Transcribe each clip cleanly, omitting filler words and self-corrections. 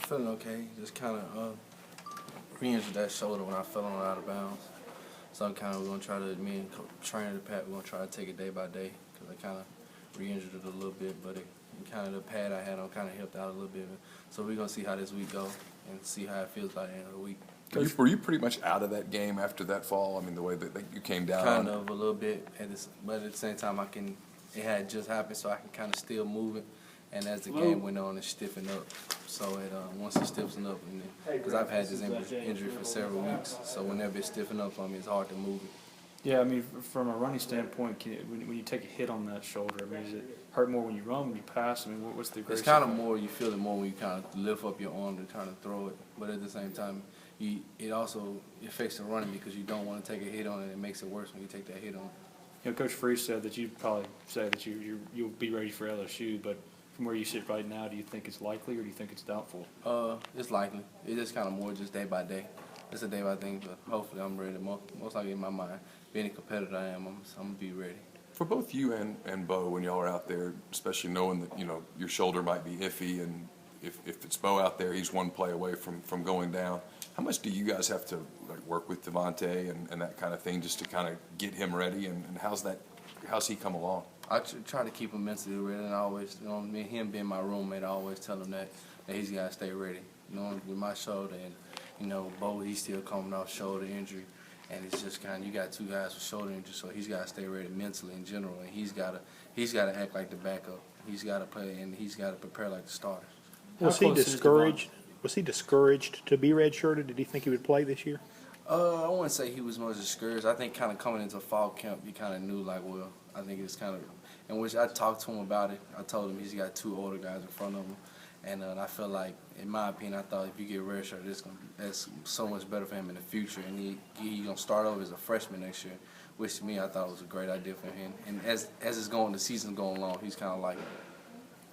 Feeling okay. Just kind of re-injured that shoulder when I fell on it out of bounds. So I'm kind of going to try to, me and trainer the pad, we're going to try to take it day by day because I kind of re-injured it a little bit, but kind of the pad I had on kind of helped out a little bit. So we're going to see how this week goes and see how it feels by the end of the week. Were you pretty much out of that game after that fall? I mean, the way that you came down Kind of a little bit, but at the same time, it had just happened, so I can kind of still move it. And as the game went on, it stiffened up. So once it stiffens up, because I've had this injury for several weeks, so whenever it stiffens up on me, it's hard to move it. Yeah, I mean, from a running standpoint, when you take a hit on that shoulder, I mean, does it hurt more when you run, when you pass? I mean, what's the greatest? It's kind of more, you feel it more when you kind of lift up your arm to kind of throw it. But at the same time, it also affects the running because you don't want to take a hit on it. It makes it worse when you take that hit on. You know, Coach Freeze said that you'd probably say that you'll be ready for LSU, but from where you sit right now, do you think it's likely or do you think it's doubtful? It's likely. It's just kind of more just day by day. It's a day by day, but hopefully I'm ready. Most likely in my mind, being a competitor I am, I'm going to be ready. For both you and Bo, when y'all are out there, especially knowing that, you know, your shoulder might be iffy, and if it's Bo out there, he's one play away from going down. How much do you guys have to work with Devontae and that kind of thing just to kind of get him ready, and how's he come along? I try to keep him mentally ready, and I always, you know, me and him being my roommate, I always tell him that he's got to stay ready. You know, with my shoulder, and you know, Bo, he's still coming off shoulder injury, and it's just kind of, you got two guys with shoulder injury, so he's got to stay ready mentally in general, and he's got to act like the backup. He's got to play, and he's got to prepare like the starter. Was he discouraged? Was he discouraged to be redshirted? Did he think he would play this year? I wouldn't say he was much discouraged. I think kind of coming into fall camp, he kind of knew, like, well, I think it's kind of, in which I talked to him about it. I told him he's got two older guys in front of him, and I feel like, in my opinion, I thought if you get redshirted, that's so much better for him in the future, and he's gonna start over as a freshman next year, which to me I thought was a great idea for him. And as the season's going along, he's kind of like it.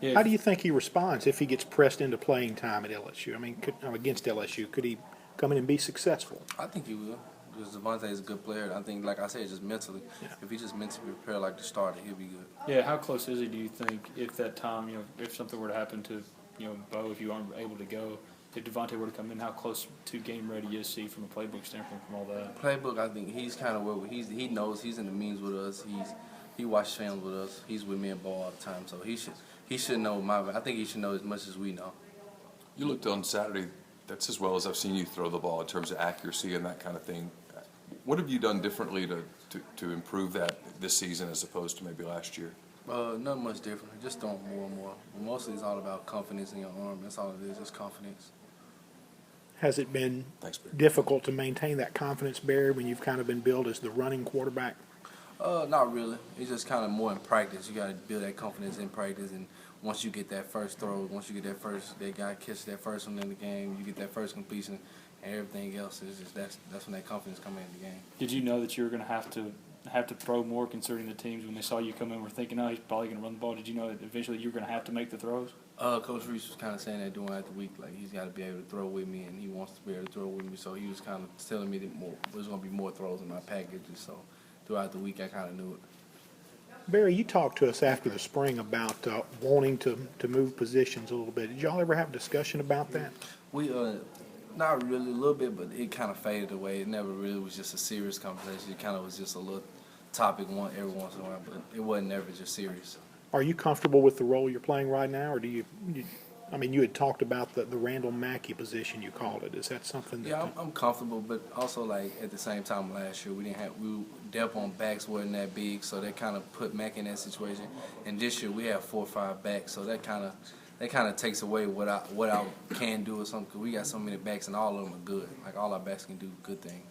Yeah. How do you think he responds if he gets pressed into playing time at LSU? I mean, against LSU, could he come in and be successful? I think he will, because Devontae is a good player. I think, like I said, just mentally. Yeah. If he just mentally prepared like the starter, he'll be good. Yeah, how close is he, do you think, if that time, you know, if something were to happen to, you know, Bo, if you aren't able to go, if Devontae were to come in, how close to game ready is he from a playbook standpoint, from all that? Playbook, I think he's kind of where he knows he's in the meetings with us. He watches films with us. He's with me and Bo all the time, so he should know I think he should know as much as we know. You looked on Saturday. That's as well as I've seen you throw the ball in terms of accuracy and that kind of thing. What have you done differently to improve that this season as opposed to maybe last year? Not much different. Just throwing more and more. Mostly it's all about confidence in your arm. That's all it is, just confidence. Has it been difficult to maintain that confidence, Barry, when you've kind of been billed as the running quarterback? Not really. It's just kind of more in practice. You got to build that confidence in practice, and once you get that first throw, once you get that guy catches that first one in the game, you get that first completion, and everything else is just that's when that confidence comes in the game. Did you know that you were going to have to throw more, considering the teams when they saw you come in were thinking, oh, he's probably going to run the ball? Did you know that eventually you were going to have to make the throws? Coach Reese was kind of saying that during the week, like he's got to be able to throw with me, and he wants to be able to throw with me. So he was kind of telling me that there's going to be more throws in my packages. So throughout the week, I kind of knew it. Barry, you talked to us after the spring about wanting to move positions a little bit. Did y'all ever have a discussion about that? We not really, a little bit, but it kind of faded away. It never really was just a serious conversation. It kind of was just a little topic every once in a while, but it wasn't ever just serious. Are you comfortable with the role you're playing right now, or do you I mean, you had talked about the Randall Mackey position, you called it. Is that something that... Yeah, I'm comfortable, but also, like, at the same time last year, we depth on backs wasn't that big, so that kind of put Mack in that situation. And this year, we have 4 or 5 backs, so that kind of takes away what I can do or something, because we got so many backs, and all of them are good. Like, all our backs can do good things.